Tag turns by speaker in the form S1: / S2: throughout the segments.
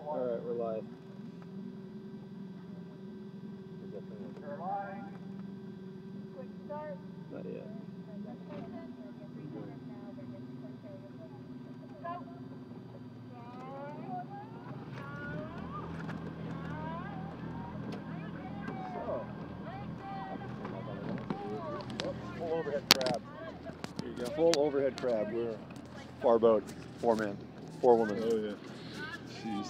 S1: Alright, we're live.
S2: Quick start.
S1: Not yet.
S2: Go.
S1: Full overhead crab. There you go. Full overhead crab. We're far boat. 4 men. 4 women.
S3: Oh yeah. Jeez.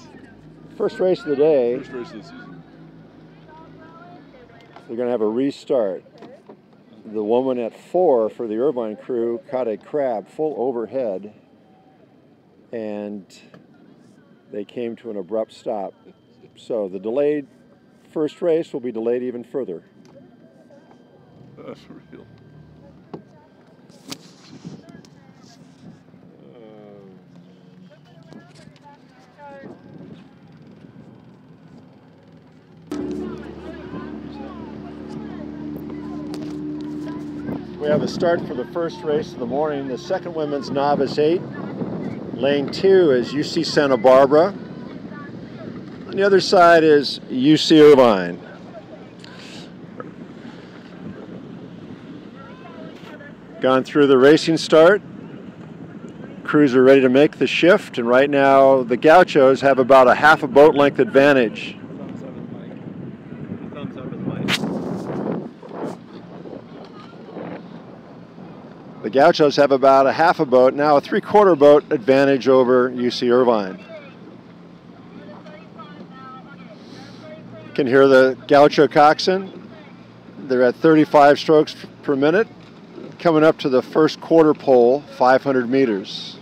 S1: First race of the day.
S3: First race of the season.
S1: They're going to have a restart. The woman at 4 for the Irvine crew caught a crab full overhead, and they came to an abrupt stop. So the delayed first race will be delayed even further.
S3: That's real.
S1: We have a start for the first race of the morning. The second women's Novice 8. Lane 2 is UC Santa Barbara. On the other side is UC Irvine. Gone through the racing start. Crews are ready to make the shift, and right now the Gauchos have about a half a boat length advantage. The Gauchos have about a half a boat, now a 3/4 boat advantage over UC Irvine. You can hear the Gaucho coxswain. They're at 35 strokes per minute, coming up to the first quarter pole, 500 meters.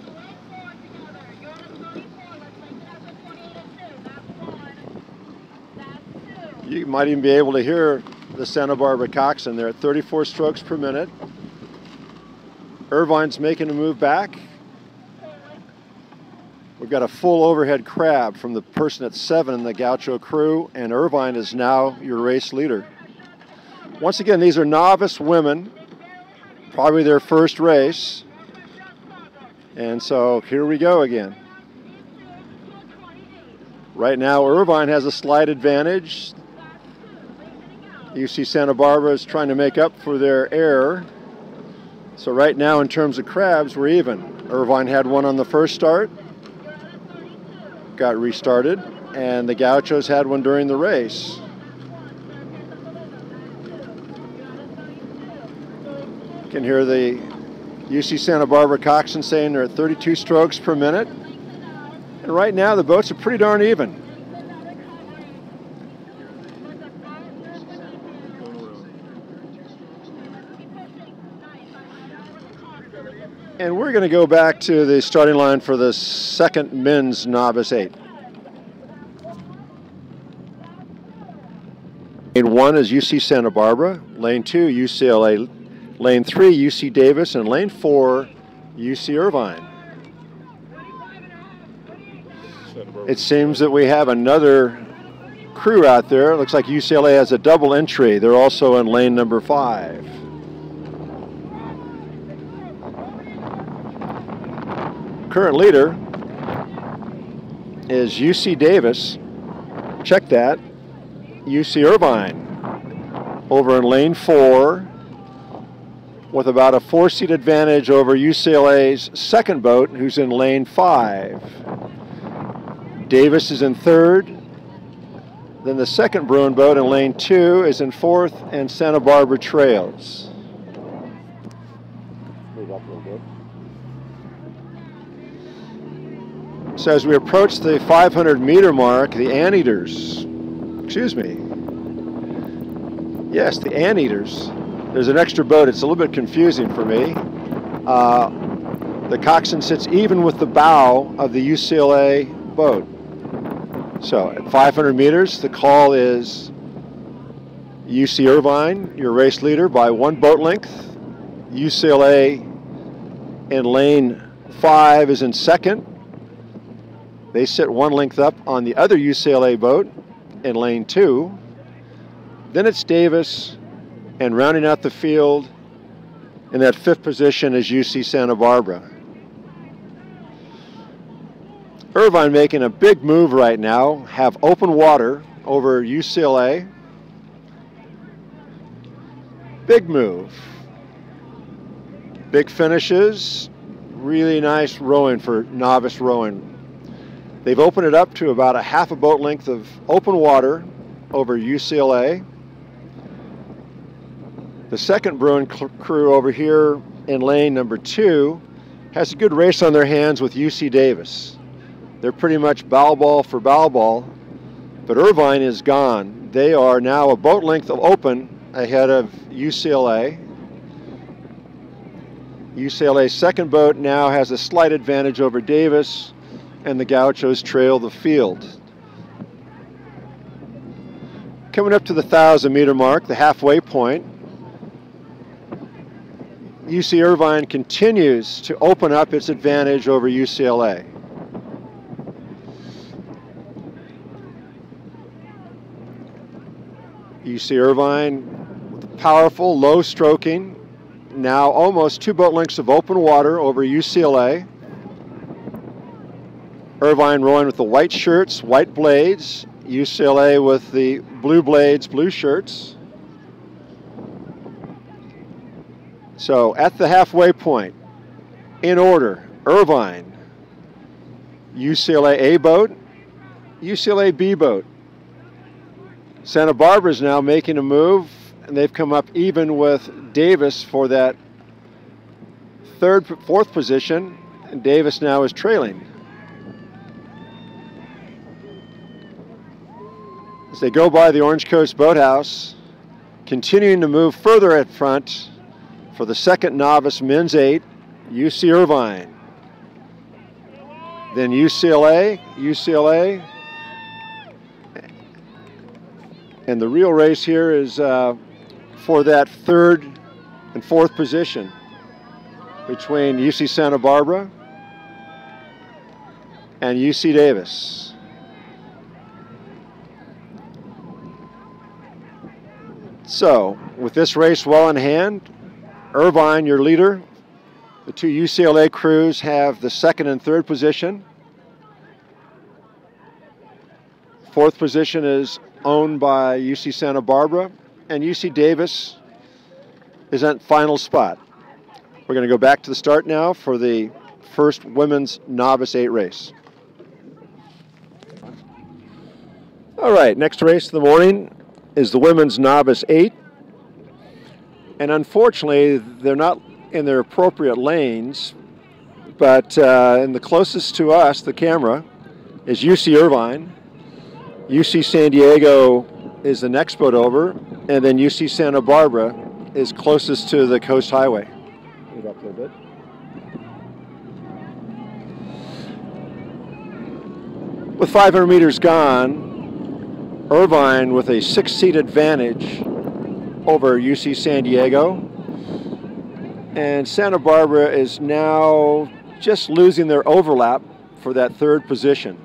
S1: You might even be able to hear the Santa Barbara coxswain. They're at 34 strokes per minute. Irvine's making a move back. We've got a full overhead crab from the person at 7 in the Gaucho crew, and Irvine is now your race leader. Once again, these are novice women, probably their first race. And so here we go again. Right now, Irvine has a slight advantage. UC Santa Barbara is trying to make up for their error. So right now, in terms of crabs, we're even. Irvine had one on the first start, got restarted, and the Gauchos had one during the race. You can hear the UC Santa Barbara coxswain saying they're at 32 strokes per minute. And right now, the boats are pretty darn even. And we're going to go back to the starting line for the second men's Novice 8. Lane 1 is UC Santa Barbara, Lane 2 UCLA, Lane 3 UC Davis, and Lane 4 UC Irvine. It seems that we have another crew out there. It looks like UCLA has a double entry. They're also in lane number 5. Current leader is UC Davis. Check that. UC Irvine over in lane 4 with about a 4-seat advantage over UCLA's second boat, who's in lane 5. Davis is in 3rd. Then the second Bruin boat in lane 2 is in 4th, and Santa Barbara trails. Move up a little bit. So as we approach the 500-meter mark, the anteaters, excuse me, yes, the anteaters, there's an extra boat. It's a little bit confusing for me. The coxswain sits even with the bow of the UCLA boat. So at 500 meters, the call is UC Irvine, your race leader, by 1 boat length. UCLA in lane 5 is in 2nd. They sit 1 length up on the other UCLA boat in lane 2. Then it's Davis, and rounding out the field in that 5th position is UC Santa Barbara. Irvine making a big move right now, have open water over UCLA. Big move. Big finishes. Really nice rowing for novice rowing. They've opened it up to about a half a boat length of open water over UCLA. The second Bruin crew over here in lane number 2 has a good race on their hands with UC Davis. They're pretty much bow ball for bow ball, but Irvine is gone. They are now a boat length of open ahead of UCLA. UCLA's second boat now has a slight advantage over Davis, and the Gauchos trail the field. Coming up to the 1,000-meter mark, the halfway point, UC Irvine continues to open up its advantage over UCLA. UC Irvine with powerful, low stroking, now almost 2 boat lengths of open water over UCLA. Irvine rowing with the white shirts, white blades. UCLA with the blue blades, blue shirts. So at the halfway point, in order, Irvine, UCLA A boat, UCLA B boat. Santa Barbara is now making a move, and they've come up even with Davis for that fourth position, and Davis now is trailing. As they go by the Orange Coast Boathouse, continuing to move further at front for the second novice men's 8, UC Irvine. Then UCLA, and the real race here is for that third and fourth position between UC Santa Barbara and UC Davis. So, with this race well in hand, Irvine, your leader, the 2 UCLA crews have the second and third position. Fourth position is owned by UC Santa Barbara, and UC Davis is at final spot. We're going to go back to the start now for the first women's novice 8 race. All right, next race of the morning is the women's novice 8. And unfortunately, they're not in their appropriate lanes, but in the closest to us, the camera, is UC Irvine. UC San Diego is the next boat over, and then UC Santa Barbara is closest to the Coast Highway. Move up a little bit. With 500 meters gone, Irvine with a 6-seat advantage over UC San Diego, and Santa Barbara is now just losing their overlap for that third position.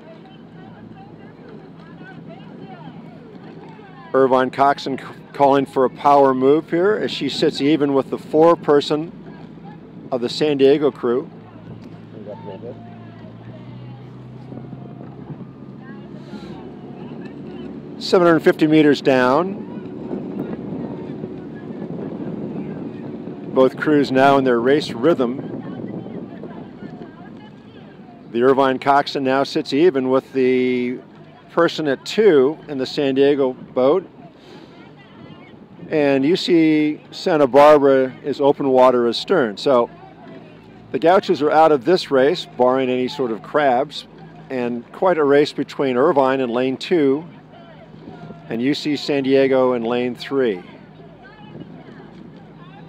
S1: Irvine Coxon calling for a power move here as she sits even with the 4-person of the San Diego crew. 750 meters down. Both crews now in their race rhythm. The Irvine Coxon now sits even with the person at 2 in the San Diego boat, and UC Santa Barbara is open water astern. So the Gauchos are out of this race, barring any sort of crabs, and quite a race between Irvine in lane 2 and UC San Diego in lane 3.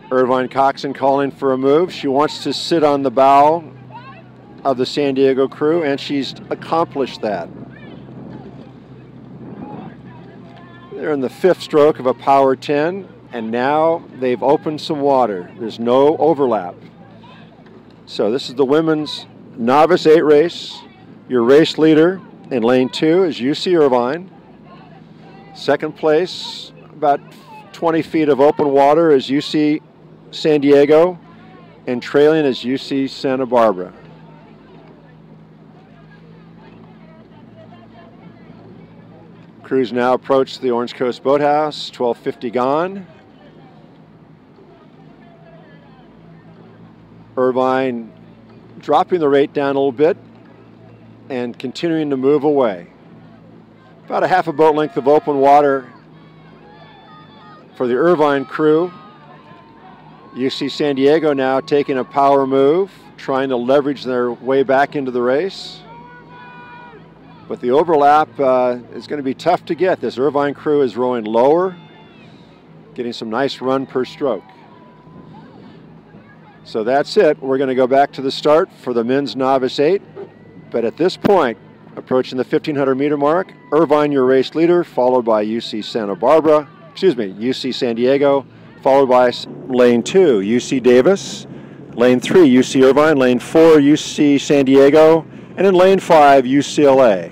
S1: Irvine Coxon calling for a move. She wants to sit on the bow of the San Diego crew, and she's accomplished that. They're in the 5th stroke of a power 10, and now they've opened some water. There's no overlap. So this is the women's novice 8 race. Your race leader in lane 2 is UC Irvine. Second place, about 20 feet of open water, is UC San Diego, and trailing is UC Santa Barbara. Crews now approach the Orange Coast Boathouse, 12:50 gone. Irvine dropping the rate down a little bit and continuing to move away. About a half a boat length of open water for the Irvine crew. UC San Diego now taking a power move, trying to leverage their way back into the race. But the overlap is going to be tough to get. This Irvine crew is rowing lower, getting some nice run per stroke. So that's it. We're going to go back to the start for the men's Novice 8. But at this point, approaching the 1,500 meter mark, Irvine, your race leader, followed by UC UC San Diego, followed by lane 2, UC Davis, lane 3, UC Irvine, lane 4, UC San Diego, and in lane 5, UCLA.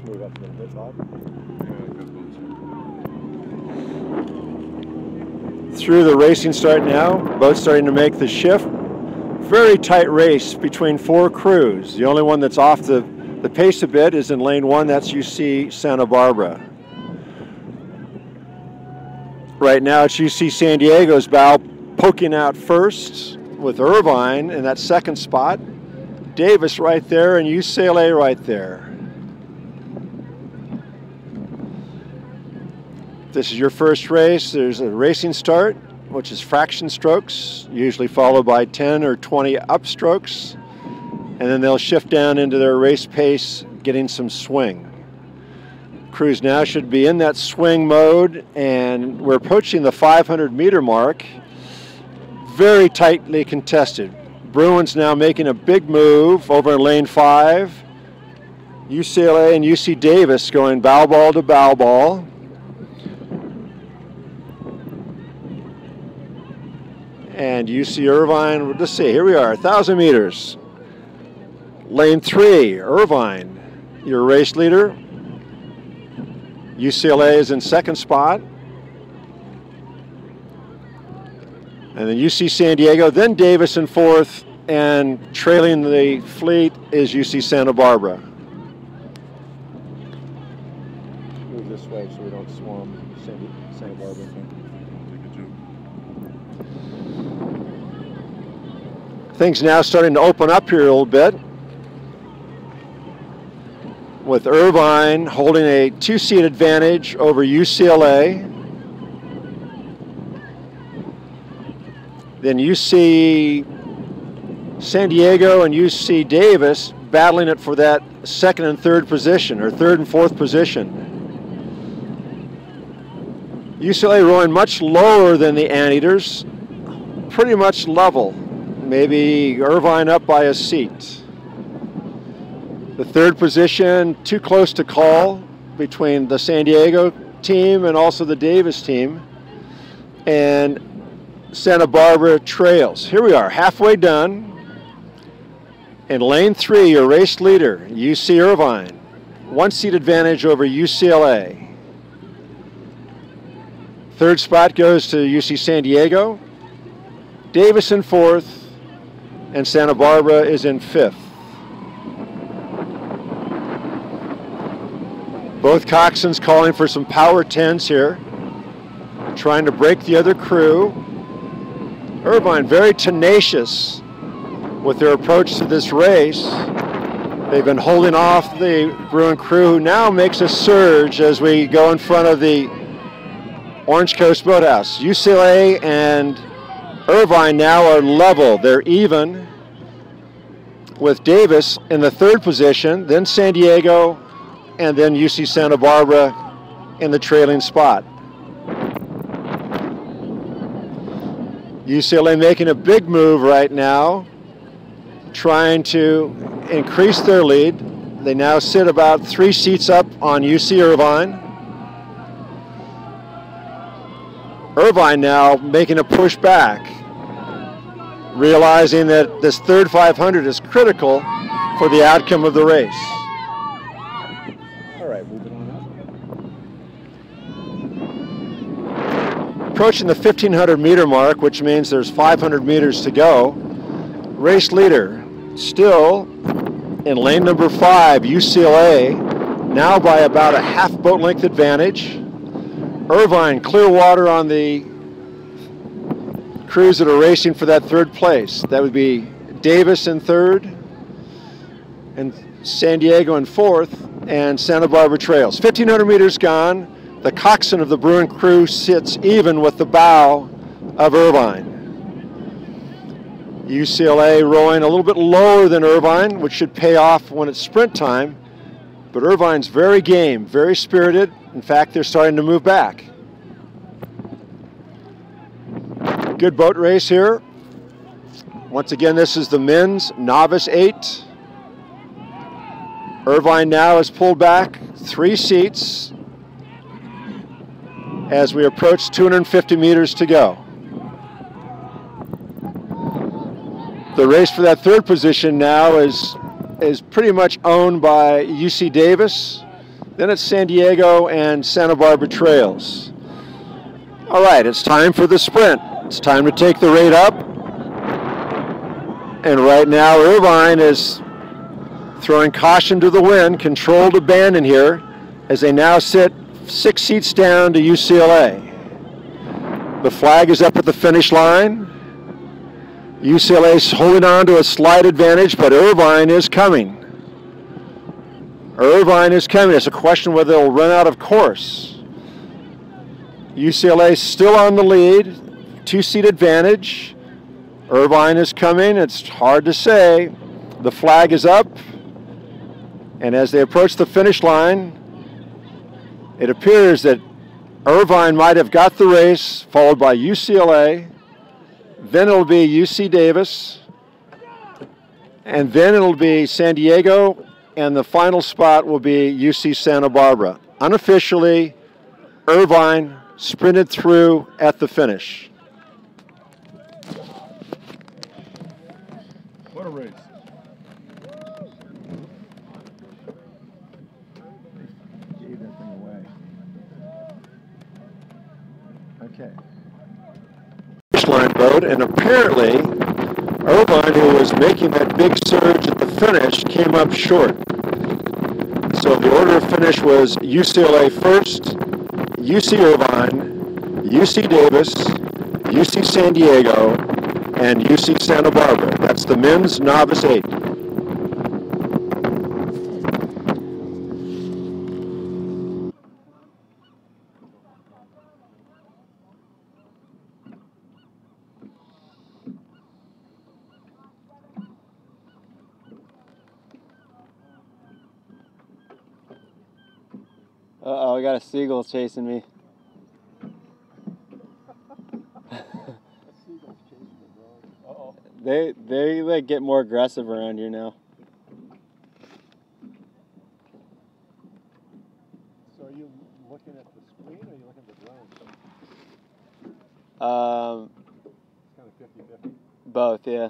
S1: Move up a little bit, Bob. Through the racing start now, boats starting to make the shift. Very tight race between 4 crews. The only one that's off the pace a bit is in lane 1, that's UC Santa Barbara. Right now it's UC San Diego's bow poking out first with Irvine in that second spot. Davis right there and UCLA right there. This is your first race. There's a racing start, which is fraction strokes, usually followed by 10 or 20 upstrokes. And then they'll shift down into their race pace, getting some swing. Crews now should be in that swing mode, and we're approaching the 500 meter mark. Very tightly contested. Bruins now making a big move over in lane 5. UCLA and UC Davis going bow ball to bow ball. And UC Irvine, let's see, here we are, 1,000 meters. Lane 3, Irvine, your race leader. UCLA is in second spot. And then UC San Diego, then Davis in fourth, and trailing the fleet is UC Santa Barbara. Move this way so we don't swamp Santa Barbara. Things now starting to open up here a little bit, with Irvine holding a 2-seat advantage over UCLA. Then UC San Diego and UC Davis battling it for that second and third position, or third and fourth position. UCLA rowing much lower than the Anteaters, pretty much level. Maybe Irvine up by a seat. The third position, too close to call between the San Diego team and also the Davis team. And Santa Barbara trails. Here we are, halfway done. In lane 3, your race leader, UC Irvine. 1-seat advantage over UCLA. Third spot goes to UC San Diego. Davis in fourth. And Santa Barbara is in fifth. Both coxswains calling for some power 10s here, trying to break the other crew. Irvine very tenacious with their approach to this race. They've been holding off the Bruin crew, who now makes a surge as we go in front of the Orange Coast Boathouse. UCLA and Irvine now are level. They're even, with Davis in the third position, then San Diego, and then UC Santa Barbara in the trailing spot. UCLA making a big move right now, trying to increase their lead. They now sit about 3 seats up on UC Irvine. Irvine now making a push back, realizing that this third 500 is critical for the outcome of the race. All right, moving on up. Approaching the 1,500 meter mark, which means there's 500 meters to go. Race leader still in lane number 5, UCLA. now by about a half boat length advantage. Irvine, clear water on the crews that are racing for that third place. That would be Davis in third, and San Diego in fourth, and Santa Barbara Trails. 1,500 meters gone. The coxswain of the Bruin crew sits even with the bow of Irvine. UCLA rowing a little bit lower than Irvine, which should pay off when it's sprint time. But Irvine's very game, very spirited. In fact, they're starting to move back. Good boat race here. Once again, this is the men's Novice 8. Irvine now has pulled back 3 seats as we approach 250 meters to go. The race for that third position now is pretty much owned by UC Davis. Then it's San Diego and Santa Barbara Trails. All right, it's time for the sprint. It's time to take the rate up. And right now, Irvine is throwing caution to the wind, controlled abandon here, as they now sit 6 seats down to UCLA. The flag is up at the finish line. UCLA's holding on to a slight advantage, but Irvine is coming. Irvine is coming. It's a question whether they'll run out of course. UCLA still on the lead, 2-seat advantage. Irvine is coming. It's hard to say. The flag is up, and as they approach the finish line, it appears that Irvine might have got the race, followed by UCLA. Then it'll be UC Davis, and then it'll be San Diego, and the final spot will be UC Santa Barbara. Unofficially, Irvine sprinted through at the finish.
S3: What a race.
S1: Gave that thing away. Okay. Line boat, and apparently Irvine, who was making that big surge at the finish, came up short. So the order of finish was UCLA first, UC Irvine, UC Davis, UC San Diego, and UC Santa Barbara. That's the men's Novice 8.
S4: Uh-oh, I got a seagull chasing me. They like get more aggressive around here now.
S1: So are you looking at the screen or are you looking at the drone? It's kind of 50-50.
S4: Both, yeah.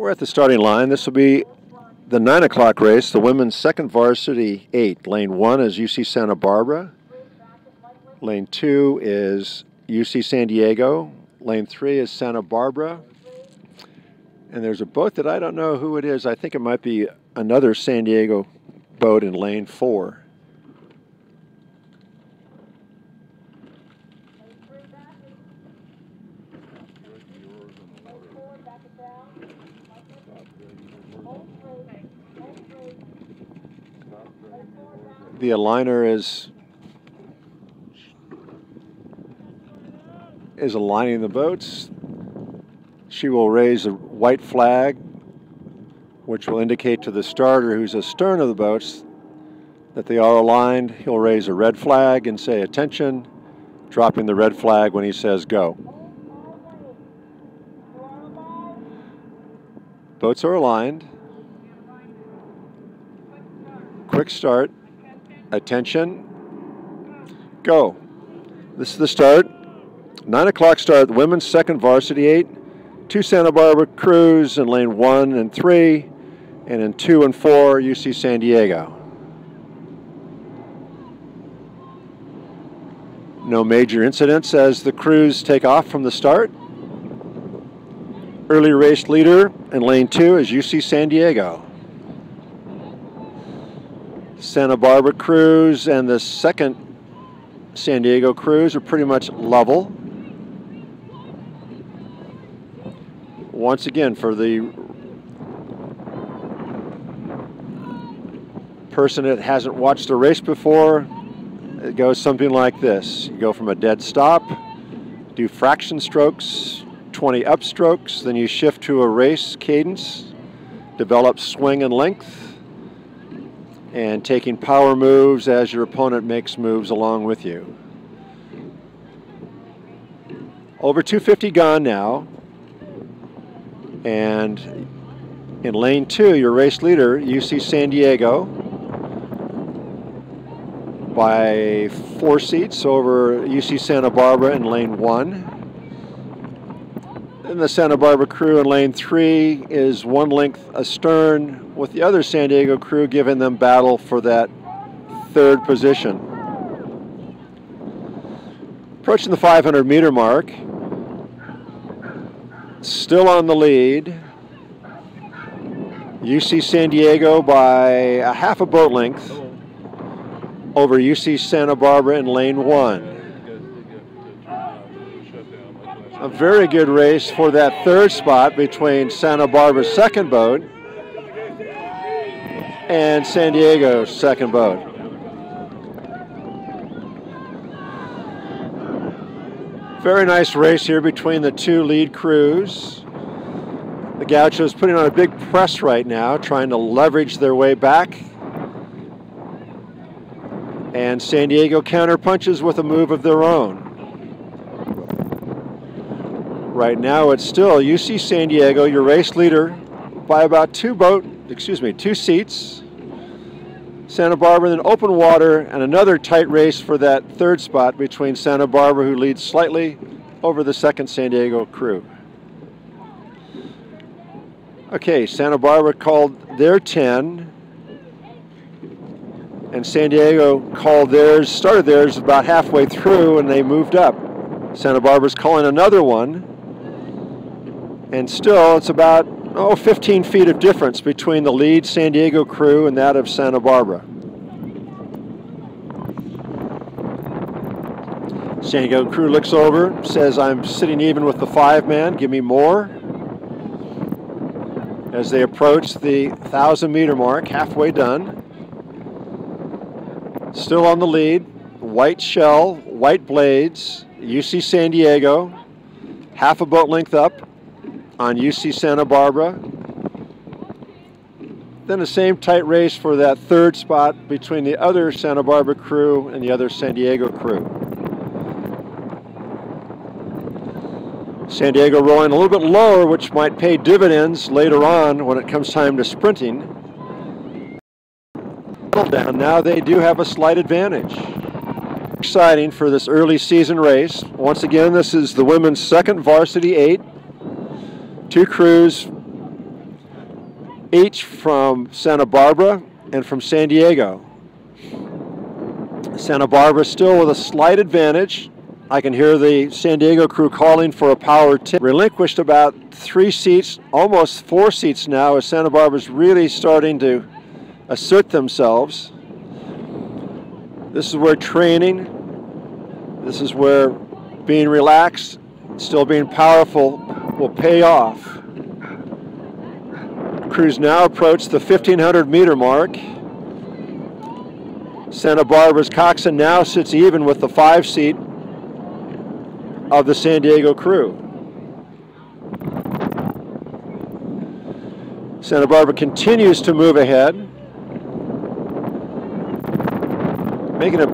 S1: We're at the starting line. This will be the 9 o'clock race, the women's second varsity 8. Lane 1 is UC Santa Barbara. Lane 2 is UC San Diego. Lane 3 is Santa Barbara. And there's a boat that I don't know who it is. I think it might be another San Diego boat in lane 4. The aligner is aligning the boats. She will raise a white flag, which will indicate to the starter, who's astern of the boats, that they are aligned. He'll raise a red flag and say attention, dropping the red flag when he says go. Boats are aligned. Quick start. Attention. Go. This is the start. 9 o'clock start, the women's second varsity 8. 2 Santa Barbara crews in lane 1 and 3, and in 2 and 4, UC San Diego. No major incidents as the crews take off from the start. Early race leader in lane 2 is UC San Diego. Santa Barbara crews and the second San Diego crews are pretty much level. Once again, for the person that hasn't watched a race before, it goes something like this. You go from a dead stop, do fraction strokes, 20 upstrokes, then you shift to a race cadence, develop swing and length, and taking power moves as your opponent makes moves along with you. Over 250 gone now. And in lane 2, your race leader, UC San Diego, by 4 seats over UC Santa Barbara in lane 1. Then the Santa Barbara crew in lane 3 is 1 length astern, with the other San Diego crew giving them battle for that 3rd position. Approaching the 500-meter mark. Still on the lead. UC San Diego by a half a boat length over UC Santa Barbara in lane 1. A very good race for that 3rd spot between Santa Barbara's second boat and San Diego's second boat. Very nice race here between the 2 lead crews. The Gauchos putting on a big press right now, trying to leverage their way back. And San Diego counter punches with a move of their own. Right now it's still UC San Diego, your race leader, by about 2 seats. Santa Barbara, then open water, and another tight race for that 3rd spot between Santa Barbara, who leads slightly over the second San Diego crew. Okay, Santa Barbara called their 10, and San Diego called theirs, started theirs about halfway through, and they moved up. Santa Barbara's calling another one, and still it's about 15 feet of difference between the lead San Diego crew and that of Santa Barbara. San Diego crew looks over, says, I'm sitting even with the 5-man, give me more. As they approach the 1,000-meter mark, halfway done. Still on the lead, white shell, white blades, UC San Diego, half a boat length up on UC Santa Barbara. Then the same tight race for that 3rd spot between the other Santa Barbara crew and the other San Diego crew. San Diego rolling a little bit lower, which might pay dividends later on when it comes time to sprinting. Down now, they do have a slight advantage. Exciting for this early season race. Once again, this is the women's second varsity 8. 2 crews each from Santa Barbara and from San Diego. Santa Barbara still with a slight advantage. I can hear the San Diego crew calling for a power 10. Relinquished about 3 seats, almost 4 seats now, as Santa Barbara's really starting to assert themselves. This is where training, this is where being relaxed, still being powerful will pay off. Crews now approach the 1,500 meter mark. Santa Barbara's coxswain now sits even with the 5 seat of the San Diego crew. Santa Barbara continues to move ahead, making a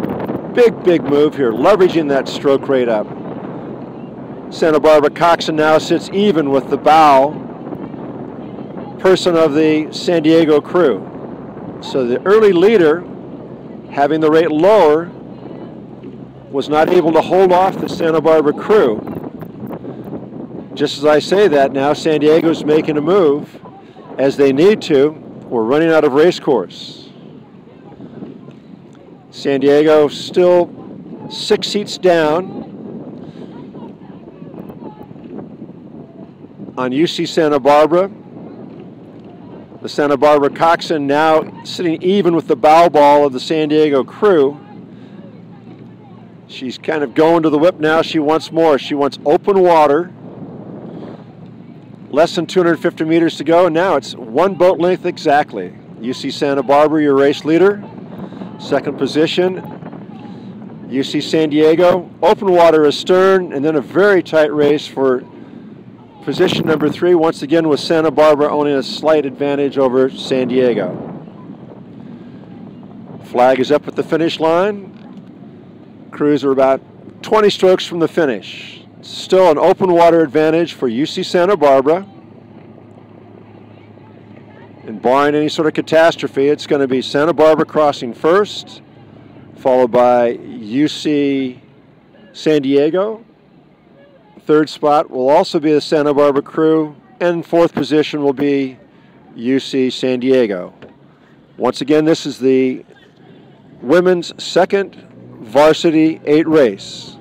S1: big move here, leveraging that stroke rate up. Santa Barbara coxswain now sits even with the bow person of the San Diego crew. So the early leader, having the rate lower, was not able to hold off the Santa Barbara crew. Just as I say that, now San Diego's making a move, as they need to. We're running out of race course. San Diego still 6 seats down on UC Santa Barbara. The Santa Barbara coxswain now sitting even with the bow ball of the San Diego crew. She's kind of going to the whip now. She wants more. She wants open water. Less than 250 meters to go, and now it's 1 boat length exactly. UC Santa Barbara, your race leader. Second position, UC San Diego. Open water astern, and then a very tight race for position number 3, once again with Santa Barbara owning a slight advantage over San Diego. Flag is up at the finish line. Crews are about 20 strokes from the finish. Still an open water advantage for UC Santa Barbara. And barring any sort of catastrophe, it's going to be Santa Barbara crossing first, followed by UC San Diego. Third spot will also be the Santa Barbara crew, and 4th position will be UC San Diego. Once again, this is the women's 2nd Varsity 8 race.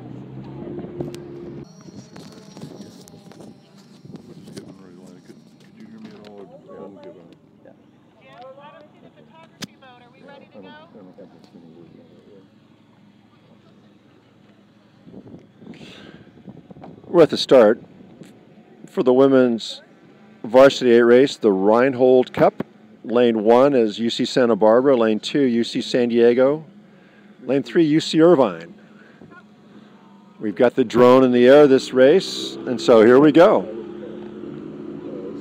S1: We're at the start for the women's Varsity 8 race, the Reinhold Cup. Lane 1 is UC Santa Barbara, lane 2 UC San Diego, lane 3 UC Irvine. We've got the drone in the air this race, and so here we go.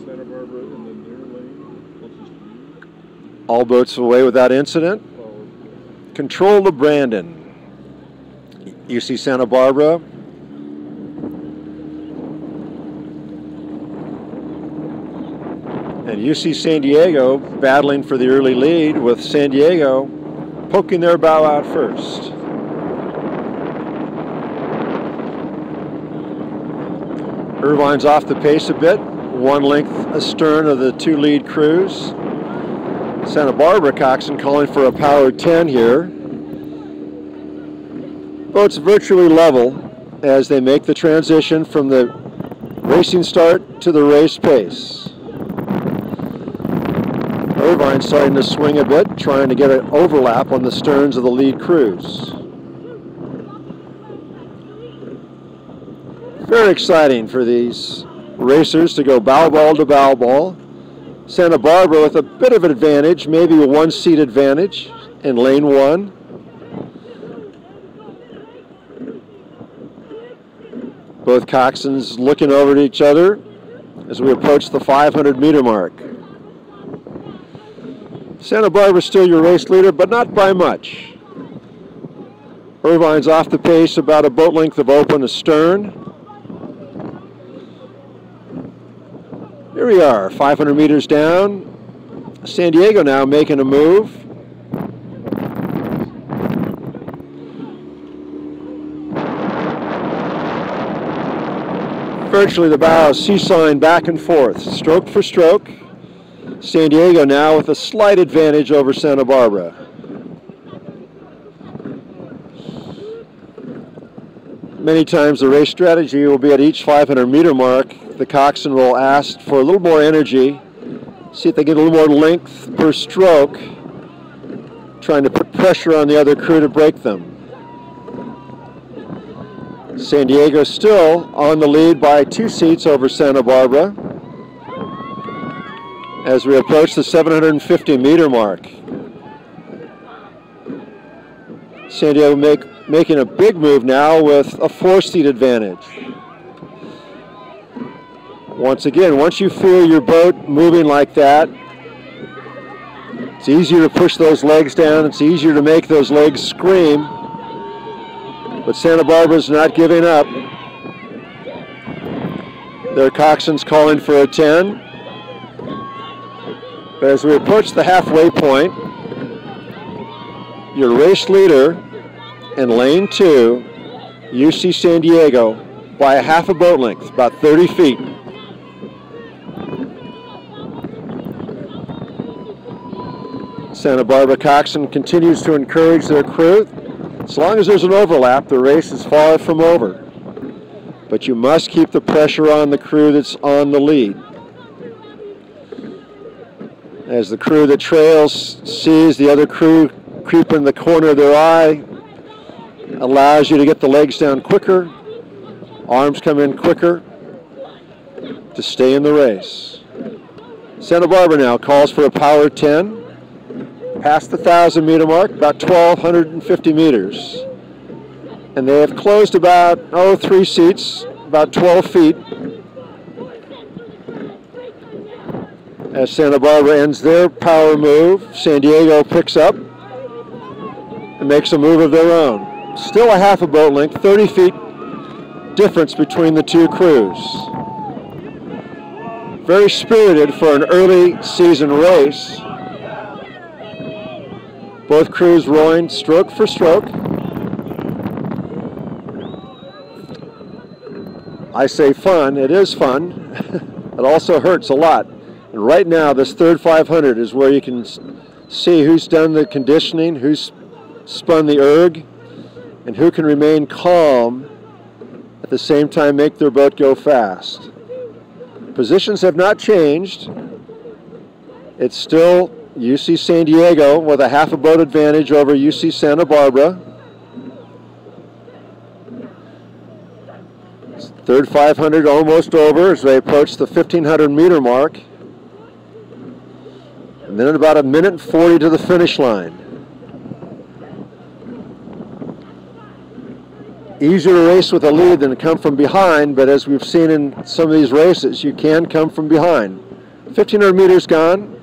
S3: Santa Barbara in the near lane, closest to you.
S1: All boats away without incident. Control to Brandon. UC Santa Barbara. And UC San Diego battling for the early lead, with San Diego poking their bow out first. Irvine's off the pace a bit, 1 length astern of the 2 lead crews. Santa Barbara coxswain calling for a power 10 here. Boats virtually level as they make the transition from the racing start to the race pace. Irvine starting to swing a bit, trying to get an overlap on the sterns of the lead crews. Very exciting for these racers to go bow ball to bow ball. Santa Barbara with a bit of an advantage, maybe a 1 seat advantage in lane 1. Both coxswains looking over at each other as we approach the 500 meter mark. Santa Barbara still your race leader, but not by much. Irvine's off the pace, about a boat length of open astern. Here we are, 500 meters down. San Diego now making a move. Virtually the bow seesawing back and forth, stroke for stroke. San Diego now with a slight advantage over Santa Barbara. Many times the race strategy will be at each 500-meter mark. The coxswain will ask for a little more energy, see if they get a little more length per stroke, trying to put pressure on the other crew to break them. San Diego still on the lead by 2 seats over Santa Barbara as we approach the 750-meter mark. San Diego making a big move now with a 4-seat advantage. Once again, once you feel your boat moving like that, it's easier to push those legs down. It's easier to make those legs scream. But Santa Barbara's not giving up. Their coxswain's calling for a 10. But as we approach the halfway point, your race leader in lane 2, UC San Diego, by a half a boat length, about 30 feet. Santa Barbara coxswain continues to encourage their crew. As long as there's an overlap, the race is far from over. But you must keep the pressure on the crew that's on the lead. As the crew that trails sees the other crew creep in the corner of their eye, allows you to get the legs down quicker, arms come in quicker to stay in the race. Santa Barbara now calls for a power 10. Past the 1,000-meter mark, about 1,250 meters. And they have closed about, 3 seats, about 12 feet. As Santa Barbara ends their power move, San Diego picks up and makes a move of their own. Still a half a boat length, 30 feet difference between the two crews. Very spirited for an early season race. Both crews rowing stroke for stroke. I say fun, it is fun. It also hurts a lot. And right now, this third 500 is where you can see who's done the conditioning, who's spun the erg, and who can remain calm at the same time make their boat go fast. Positions have not changed. It's still UC San Diego with a half a boat advantage over UC Santa Barbara. Third 500 almost over as they approach the 1,500-meter mark. And then about 1:40 to the finish line. Easier to race with a lead than to come from behind, but as we've seen in some of these races, you can come from behind. 1,500 meters gone.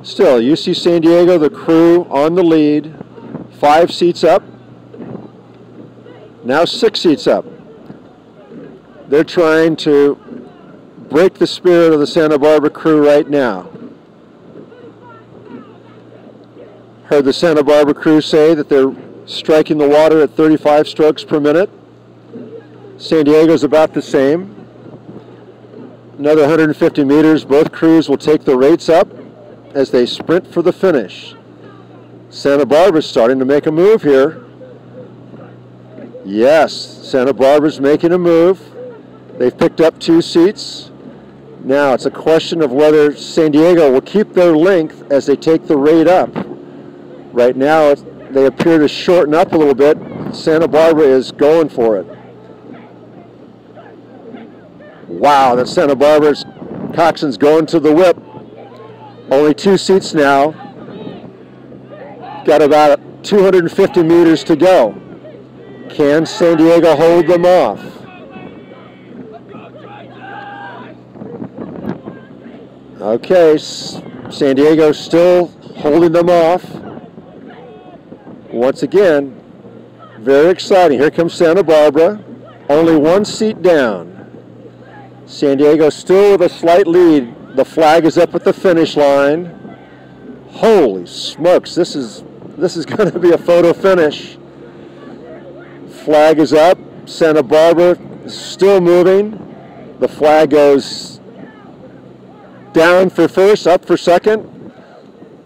S1: Still, UC San Diego, the crew on the lead, 5 seats up. Now 6 seats up. They're trying to break the spirit of the Santa Barbara crew right now. Heard the Santa Barbara crew say that they're striking the water at 35 strokes per minute. San Diego's about the same. Another 150 meters, both crews will take the rates up as they sprint for the finish. Santa Barbara's starting to make a move here. Yes, Santa Barbara's making a move. They've picked up 2 seats. Now it's a question of whether San Diego will keep their length as they take the rate up. Right now, they appear to shorten up a little bit. Santa Barbara is going for it. Wow, that Santa Barbara's coxswain's going to the whip. Only 2 seats now. Got about 250 meters to go. Can San Diego hold them off? Okay, San Diego still holding them off. Once again, very exciting. Here comes Santa Barbara. Only 1 seat down. San Diego still with a slight lead. The flag is up at the finish line. Holy smokes, this is going to be a photo finish. Flag is up. Santa Barbara is still moving. The flag goes down for first, up for second.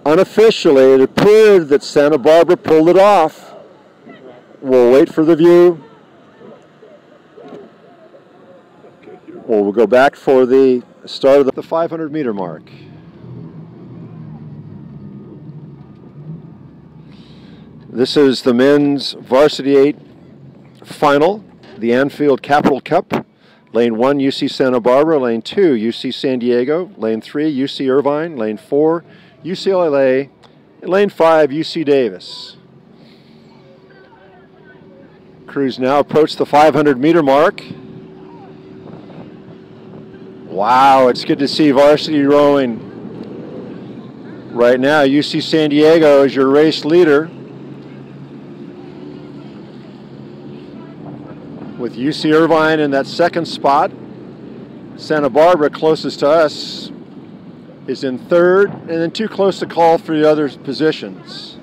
S1: Unofficially, it appeared that Santa Barbara pulled it off. We'll wait for the view. We'll go back for the start of the 500-meter mark. This is the men's Varsity 8 final, the Anfield Capital Cup. Lane 1, UC Santa Barbara. Lane 2, UC San Diego. Lane 3, UC Irvine. Lane 4, UCLA. And Lane 5, UC Davis. Crews now approach the 500-meter mark. Wow, it's good to see varsity rowing. Right now, UC San Diego is your race leader, with UC Irvine in that second spot. Santa Barbara, closest to us, is in third, and then too close to call for the other positions.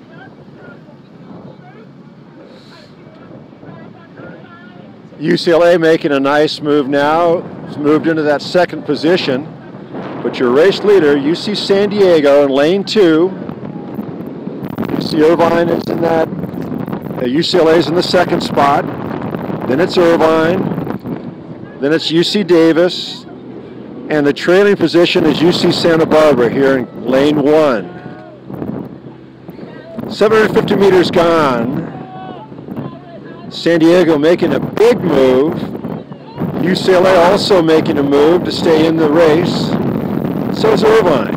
S1: UCLA making a nice move now. It's moved into that second position. But your race leader, UC San Diego in lane 2. UC Irvine is in that, UCLA is in the second spot. Then it's Irvine. Then it's UC Davis. And the trailing position is UC Santa Barbara here in lane 1. 750 meters gone. San Diego making a big move. UCLA also making a move to stay in the race. So is Irvine.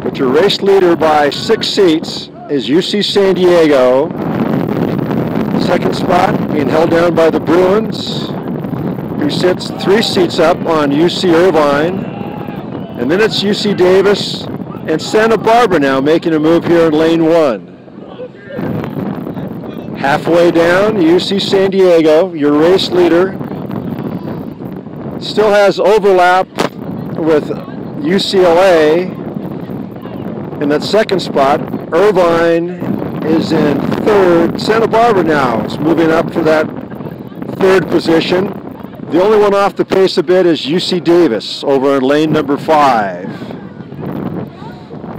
S1: But your race leader by 6 seats is UC San Diego. Second spot being held down by the Bruins, who sits 3 seats up on UC Irvine. And then it's UC Davis and Santa Barbara now making a move here in lane 1. Halfway down, UC San Diego, your race leader, still has overlap with UCLA in that second spot. Irvine is in third. Santa Barbara now is moving up to that third position. The only one off the pace a bit is UC Davis over in lane number 5.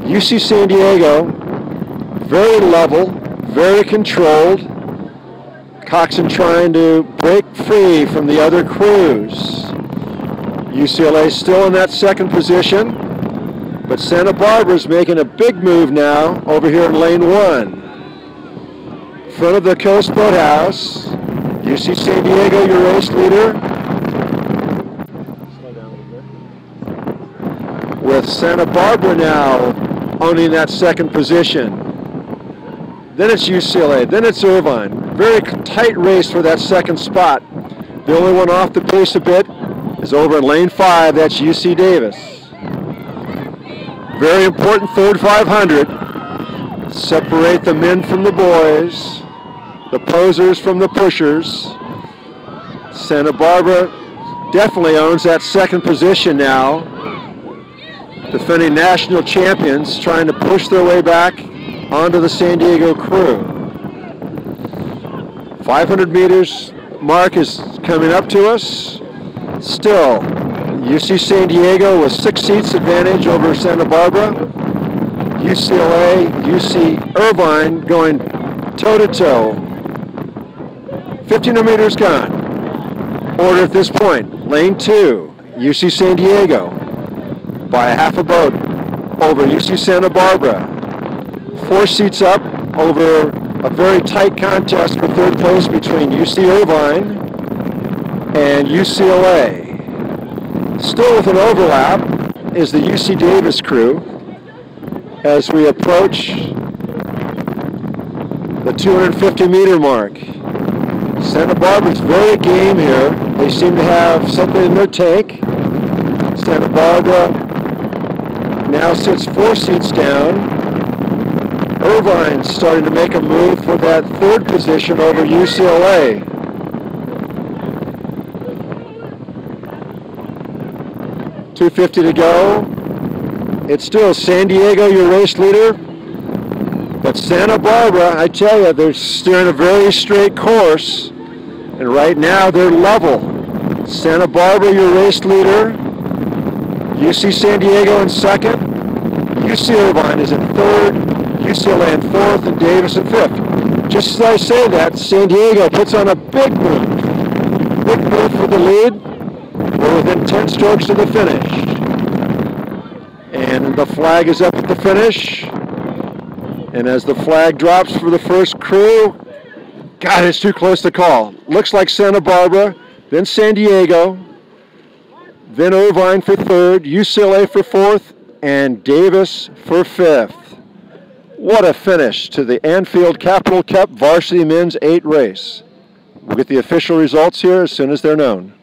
S1: UC San Diego, very level, very controlled. Coxon trying to break free from the other crews. UCLA still in that second position, but Santa Barbara's making a big move now over here in lane 1. Front of the Coast Boathouse, UC San Diego, your race leader, with Santa Barbara now owning that second position. Then it's UCLA, then it's Irvine. Very tight race for that second spot. The only one off the pace a bit is over in lane 5, that's UC Davis. Very important third 500. Separate the men from the boys, the posers from the pushers. Santa Barbara definitely owns that second position now. Defending national champions trying to push their way back onto the San Diego crew. 500 meters mark is coming up to us. Still, UC San Diego with 6 seats advantage over Santa Barbara. UCLA, UC Irvine going toe-to-toe. 1,500 meters gone. Order at this point, lane 2, UC San Diego by a half a boat over UC Santa Barbara. 4 seats up over a very tight contest for third place between UC Irvine and UCLA. Still with an overlap is the UC Davis crew as we approach the 250-meter mark. Santa Barbara's very game here. They seem to have something in their tank. Santa Barbara now sits 4 seats down. Irvine's starting to make a move for that third position over UCLA. .250 to go. It's still San Diego, your race leader. But Santa Barbara, I tell you, they're steering a very straight course. And right now they're level. Santa Barbara, your race leader. UC San Diego in second. UC Irvine is in third. UCLA in fourth, and Davis in fifth. Just as I say that, San Diego puts on a big move. Big move for the lead. We're within 10 strokes to the finish. And the flag is up at the finish. And as the flag drops for the first crew, God, it's too close to call. Looks like Santa Barbara, then San Diego, then Irvine for third, UCLA for fourth, and Davis for fifth. What a finish to the Anfield Capital Cup Varsity Men's 8 race. We'll get the official results here as soon as they're known.